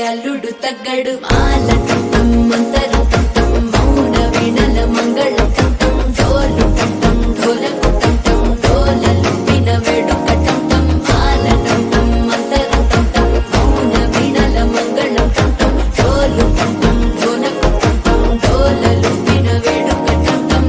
అల్లుడు తగ్గడు మాల కంఠం మంతర కంఠం మౌన వీణల మంగళ కంఠం డోలు కంఠం ఢోలకు కంఠం డోలలు విన వేడుక కంఠం మాల కంఠం మంతర కంఠం మౌన వీణల మంగళ కంఠం డోలు కంఠం ఢోలకు కంఠం డోలలు విన వేడుక కంఠం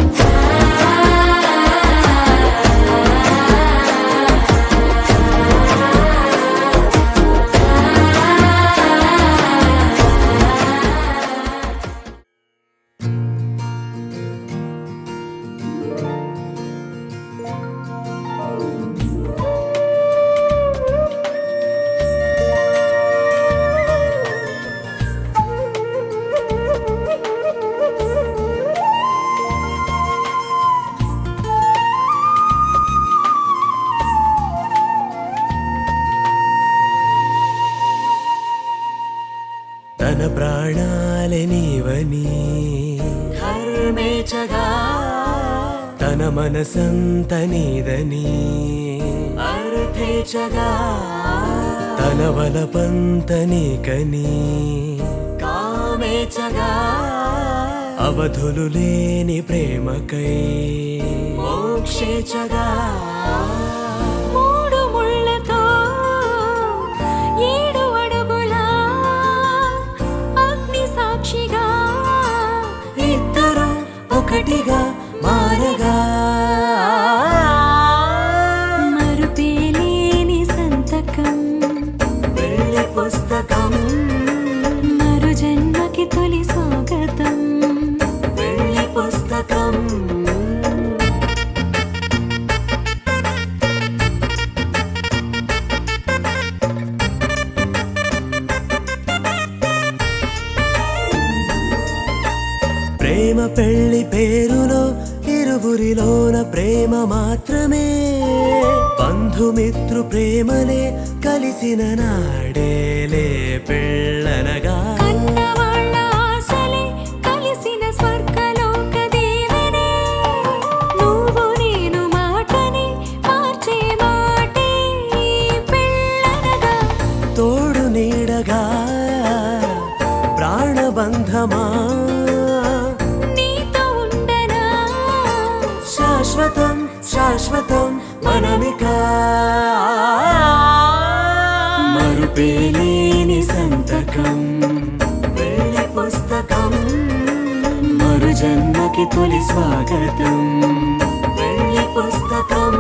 తన ప్రాణాలే నీవని ధర్మేచగా తన మనసంత నీదని అర్థేచగా తన వలపంత నీకని కామేచగా అవధులు లేని ప్రేమకై మోక్షేచగా మూడు ముళ్ళతో ఏడు అడుగుల అగ్ని సాక్షిగా ఇద్దరు ఒకటిగా మారగా మరుపేలేని సంతకం పెళ్లి పుస్తకం మరు జన్మకి తొలి స్వాగతం పెళ్లి పుస్తకం ప్రేమ పెళ్లి పేరులో ఇరువురిలోన ప్రేమ మాత్రమే బంధుమిత్రు ప్రేమలే కలిసిన నాడేలే పెళ్ళనగా కన్నవాళ్ళ ఆశలే కలిసిన స్వర్గలోక దీవెనే నువ్వు నేను మాటని మార్చే మాటే పెళ్ళనగా తోడు నీడగా ప్రాణబంధమా నీతో ఉండనా శాశ్వతం శాశ్వతం మనమిక మరుపేలేని సంతకం పెళ్లి పుస్తకం మరు జన్మకి తొలి స్వాగతం పెళ్లి పుస్తకం